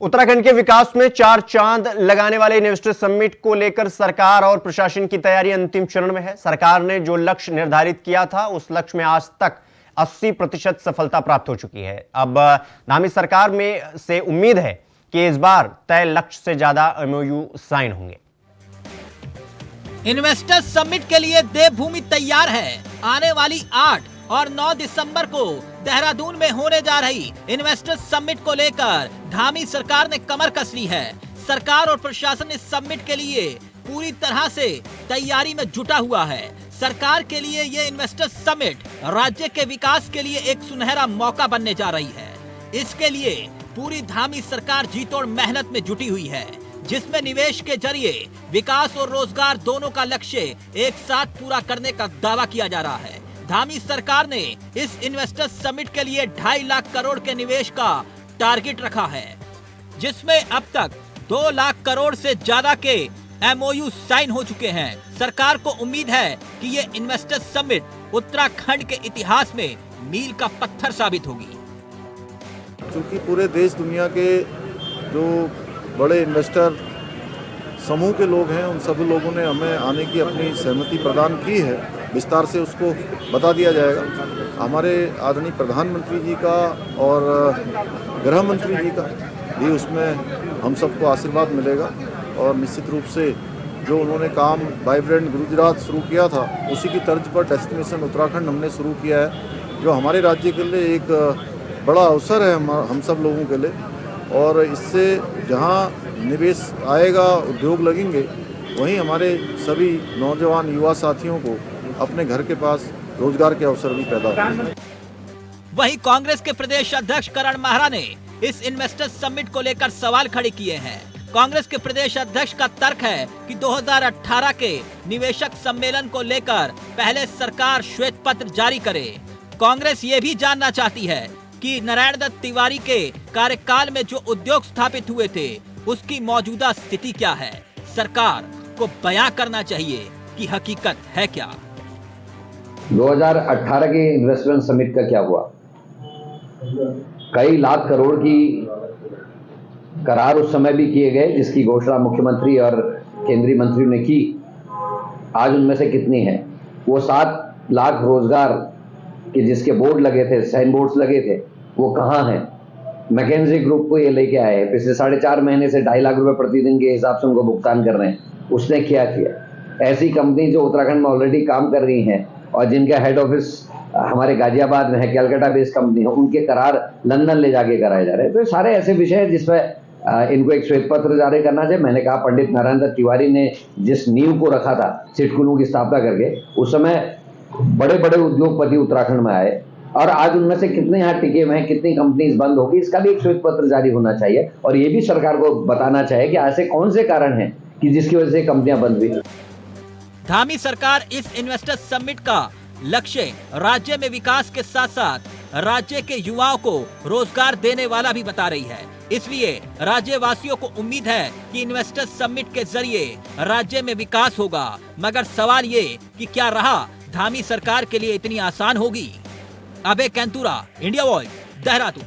उत्तराखंड के विकास में चार चांद लगाने वाले इन्वेस्टर समिट को लेकर सरकार और प्रशासन की तैयारी अंतिम चरण में है। सरकार ने जो लक्ष्य निर्धारित किया था उस लक्ष्य में आज तक 80% सफलता प्राप्त हो चुकी है। अब नामी सरकार में से उम्मीद है कि इस बार तय लक्ष्य से ज्यादा एमओयू साइन होंगे। इन्वेस्टर समिट के लिए देवभूमि तैयार है। आने वाली 8 और 9 दिसंबर को देहरादून में होने जा रही इन्वेस्टर्स समिट को लेकर धामी सरकार ने कमर कस ली है। सरकार और प्रशासन इस समिट के लिए पूरी तरह से तैयारी में जुटा हुआ है। सरकार के लिए ये इन्वेस्टर्स समिट राज्य के विकास के लिए एक सुनहरा मौका बनने जा रही है। इसके लिए पूरी धामी सरकार जीतोड़ मेहनत में जुटी हुई है, जिसमें निवेश के जरिए विकास और रोजगार दोनों का लक्ष्य एक साथ पूरा करने का दावा किया जा रहा है। धामी सरकार ने इस इन्वेस्टर्स समिट के लिए 2.5 लाख करोड़ के निवेश का टारगेट रखा है, जिसमें अब तक 2 लाख करोड़ से ज्यादा के एमओयू साइन हो चुके हैं। सरकार को उम्मीद है कि ये इन्वेस्टर्स समिट उत्तराखंड के इतिहास में मील का पत्थर साबित होगी। क्योंकि पूरे देश दुनिया के जो बड़े इन्वेस्टर समूह के लोग हैं, उन सभी लोगों ने हमें आने की अपनी सहमति प्रदान की है। विस्तार से उसको बता दिया जाएगा। हमारे आदरणीय प्रधानमंत्री जी का और गृह मंत्री जी का भी उसमें हम सबको आशीर्वाद मिलेगा और निश्चित रूप से जो उन्होंने काम वाइब्रेंट गुजरात शुरू किया था, उसी की तर्ज पर डेस्टिनेशन उत्तराखंड हमने शुरू किया है, जो हमारे राज्य के लिए एक बड़ा अवसर है हम सब लोगों के लिए। और इससे जहां निवेश आएगा, उद्योग लगेंगे, वहीं हमारे सभी नौजवान युवा साथियों को अपने घर के पास रोजगार के अवसर भी पैदा होंगे। वहीं कांग्रेस के प्रदेश अध्यक्ष करण माहरा ने इस इन्वेस्टर्स समिट को लेकर सवाल खड़े किए हैं। कांग्रेस के प्रदेश अध्यक्ष का तर्क है कि 2018 के निवेशक सम्मेलन को लेकर पहले सरकार श्वेत पत्र जारी करे। कांग्रेस ये भी जानना चाहती है कि नारायण दत्त तिवारी के कार्यकाल में जो उद्योग स्थापित हुए थे, उसकी मौजूदा स्थिति क्या है। सरकार को बयां करना चाहिए कि हकीकत है क्या। 2018 के इन्वेस्टमेंट समिट का क्या हुआ? कई लाख करोड़ की करार उस समय भी किए गए, जिसकी घोषणा मुख्यमंत्री और केंद्रीय मंत्री ने की। आज उनमें से कितनी है? वो 7 लाख रोजगार के जिसके बोर्ड लगे थे, साइन बोर्ड्स लगे थे, वो कहाँ हैं? मैकेंजी ग्रुप को ये लेके आए, पिछले 4.5 महीने से 2.5 लाख रुपए प्रतिदिन के हिसाब से उनको भुगतान कर रहे हैं। उसने क्या किया? ऐसी कंपनी जो उत्तराखंड में ऑलरेडी काम कर रही हैं और जिनका हेड ऑफिस हमारे गाजियाबाद में है, कैलकाटा बेस्ड कंपनी है, उनके करार लंदन ले जाके कराए जा रहे हैं। तो सारे ऐसे विषय हैं जिसमें इनको एक श्वेत पत्र जारी करना चाहिए। मैंने कहा, पंडित नारायण दत्त तिवारी ने जिस नींव को रखा था सिडकुलू की स्थापना करके, उस समय बड़े बड़े उद्योगपति उत्तराखंड में आए और आज उनमें से कितने यहाँ टिके हुए हैं, कितनी कंपनीज बंद होगी, इसका भी एक श्वेत पत्र जारी होना चाहिए। और ये भी सरकार को बताना चाहिए कि ऐसे कौन से कारण हैं कि जिसकी वजह से कंपनियां बंद हुई। धामी सरकार इस इन्वेस्टर्स समिट का लक्ष्य राज्य में विकास के साथ साथ राज्य के युवाओं को रोजगार देने वाला भी बता रही है। इसलिए राज्यवासियों को उम्मीद है कि इन्वेस्टर्स समिट के जरिए राज्य में विकास होगा। मगर सवाल ये कि क्या रहा धामी सरकार के लिए इतनी आसान होगी? अभय कैंतुरा, इंडिया वॉइस, देहरादून।